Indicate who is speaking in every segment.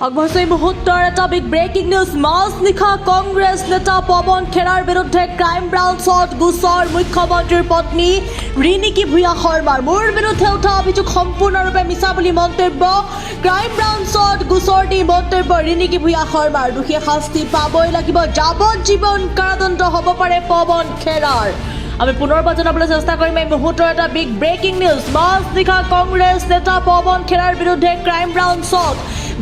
Speaker 1: আগবঢ়াইছে এই মুহূৰ্তৰ এটা বিগ ব্ৰেকিং নিউজ। মাজনিশা কংগ্ৰেছ নেতা পৱন খেৰাৰ বিৰুদ্ধে ক্ৰাইম ব্ৰাঞ্চত গোচৰ। মুখ্যমন্ত্ৰীৰ পত্নী ৰিণিকী ভূঞা শৰ্মাৰ মোৰ বিৰুদ্ধে উঠা অভিযোগ সম্পূৰ্ণৰূপে মিছা বুলি মন্তব্য। ক্ৰাইম ব্ৰাঞ্চত গোচৰ দি মন্তব্য ৰিণিকী ভূঞা শৰ্মাৰ। দোষীয়ে শাস্তি পাবই লাগিব, যাৱজ্জীৱন কাৰাদণ্ড হ'ব পাৰে পৱন খেৰাৰ। আমি পুনৰবাৰ জনাবলৈ চেষ্টা কৰিম এই মুহূৰ্তৰ এটা বিগ ব্ৰেকিং নিউজ। মাজনিশা কংগ্ৰেছ নেতা পৱন খেৰাৰ বিৰুদ্ধে ক্ৰাইম ব্ৰাঞ্চত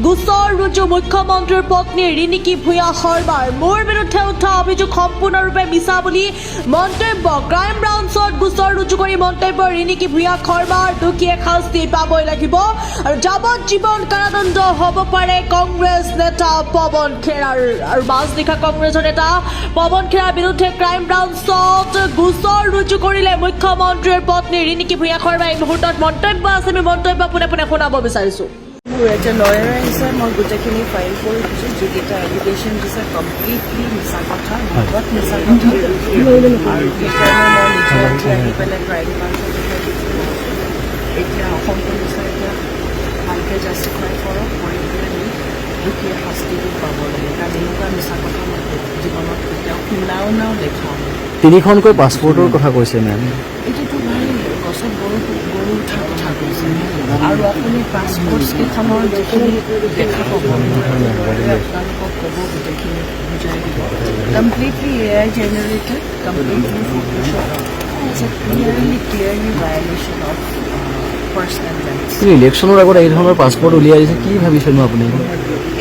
Speaker 1: গোচৰ ৰুজু। মুখ্যমন্ত্ৰীৰ পত্নী ৰিণিকী ভূঞা শৰ্মাৰ মোৰ বিৰুদ্ধে উঠা অভিযোগ সম্পূৰ্ণৰূপে মিছা বুলি মন্তব্য। ক্ৰাইম ব্ৰাঞ্চত গোচৰ ৰুজু কৰি মন্তব্য ৰিণিকী ভূঞা শৰ্মাৰ। দোষীয়ে শাস্তি পাবই লাগিব আৰু যাৱজ্জীৱন কাৰাদণ্ড হ'ব পাৰে কংগ্ৰেছ নেতা পৱন খেৰাৰ। আৰু মাজনিশা কংগ্ৰেছৰ নেতা পৱন খেৰাৰ বিৰুদ্ধে ক্ৰাইম ব্ৰাঞ্চত গোচৰ ৰুজু কৰিলে মুখ্যমন্ত্ৰীৰ পত্নী ৰিণিকী ভূঞা শৰ্মাই। এই মুহূৰ্তত মন্তব্য আছে, আমি মন্তব্য পোনে পোনে শুনাব বিচাৰিছোঁ।
Speaker 2: মোৰ এটা লয়াৰ আহিছে, মই গোটেইখিনি ফাইল কৰি দিছোঁ। যিকেইটা এলিগেশ্যন দিছে কমপ্লিটলি মিছা কথা, বহুত মিছা কথা। আৰু সেইকাৰণে মই নিজে আহি পেলাই ক্ৰাইম ব্ৰাঞ্চত এতিয়া অসম পুলিচে এতিয়া ভালকৈ জাষ্টিফাই কৰক, কৰি পেলাই নি দোষীয়ে শাস্তিটো পাব লাগে। কাৰণ এনেকুৱা মিছা কথা মই জীৱনত কেতিয়াও শুনাও নাও দেখাওঁ।
Speaker 3: তিনিখনকৈ পাছপৰ্টৰ কথা কৈছে মেম।
Speaker 2: এইটোতো ভাই গছত গৰু উঠাৰ কথা কৈছে। আৰু আপুনি পাছপৰ্টছকেইখনৰ যিখিনি দেখা পাব, আপোনালোকক ক'ব, গোটেইখিনি বুজাই দিব। Completely AI generated, completely Photoshop, clearly violation of personal rights.
Speaker 3: ইলেকশ্যনৰ আগত এই ধৰণৰ পাছপৰ্ট উলিয়াই দিছে, কি ভাবিছেনো আপুনি?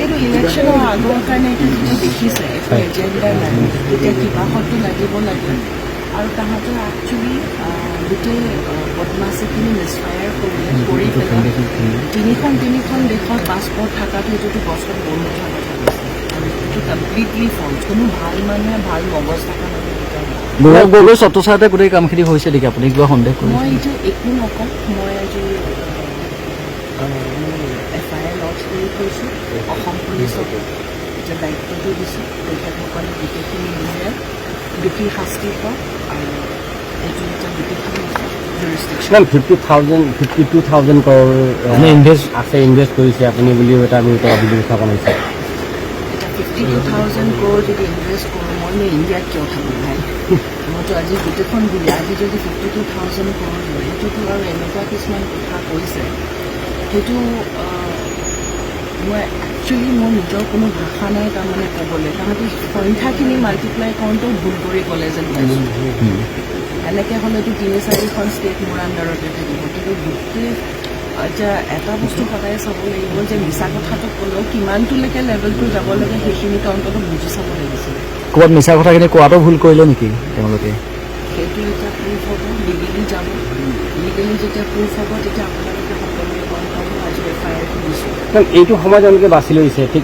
Speaker 2: এইটো ইলেকশ্যনৰ আগৰ কাৰণে এইটো যিটো দেখিছে, একো এজেণ্ডা নাই। তেতিয়া কিবাহতো লাগিব লাগে। আৰু তাহাঁতে একচুৱেলি গোটেই বদমাচিখিনি মিছফায়াৰ কৰি পেলাই তিনিখন দেশত পাছপৰ্ট থকাটো এইটোতো গছত গৰু উঠা কথা কৈছে। আৰু এইটো কমপ্লিটলি ফল্ছ। কোনো ভাল মানুহে ভাল মগজ থকা মানুহে
Speaker 3: গৌৰৱ গগৈ ছত্ৰছায়াতে গোটেই কামখিনি হৈছে নেকি? আপুনি কিবা সন্দেহ কৰে?
Speaker 2: মই এইটো একো নকওঁ। মই আজি FIR লঞ্চ কৰি থৈছোঁ। অসম পুলিচক এতিয়া দায়িত্বটো দিছোঁ, তেখেতসকলে গোটেইখিনি মিলাই দোষী শাস্তি পাওক। আৰু এইটো এতিয়া গোটেইখিনি জুৰিষ্টিকশ্যন
Speaker 4: 52,000 কৰ'ৰ আছে ইনভেষ্ট কৰিছে আপুনি বুলিও এটা গুৰুতৰ অভিযোগ উত্থাপন হৈছে।
Speaker 2: এতিয়া 52,000 কৰ'ৰ যদি ইনভেষ্ট কৰোঁ, মইনো ইণ্ডিয়াত কিয় থাকোঁ ভাই? মইতো আজি গোটেইখন বুলি আজি যদি 52,000 কৰ'ৰ লয়, সেইটোতো আৰু এনেকুৱা কিছুমান কথা কৈছে, সেইটো মই একচুৱেলি মোৰ নিজৰ কোনো ভাষা নাই তাৰমানে ক'বলৈ। তাহাঁতি সংখ্যাখিনি মাল্টিপ্লাই কৰোঁতেও ভুল কৰি ক'লে যেন পাইছোঁ। এনেকৈ হ'লেতো 3-4খন ষ্টেট মোৰ আণ্ডাৰতে থাকিব। কিন্তু গোটেই এতিয়া এটা বস্তু সদায় চাব লাগিব যে মিছা কথাটো ক'লেও কিমানটোলৈকে লেভেলটো যাব লাগে সেইখিনিতো অন্ততঃ বুজি চাব লাগিছিলে।
Speaker 3: ক'ৰবাত মিছা কথাখিনি কোৱাটো ভুল কৰিলে নেকি তেওঁলোকে?
Speaker 2: সেইটো এতিয়া প্ৰুফ হ'ব, লিগেলি যাব। লিগেলি যেতিয়া প্ৰুফ হ'ব, তেতিয়া আপোনালোকে সকলোৱে গম পাব। আজি FIRটো দিছোঁ।
Speaker 4: এইটো সময় তেওঁলোকে বাছি লৈছে ঠিক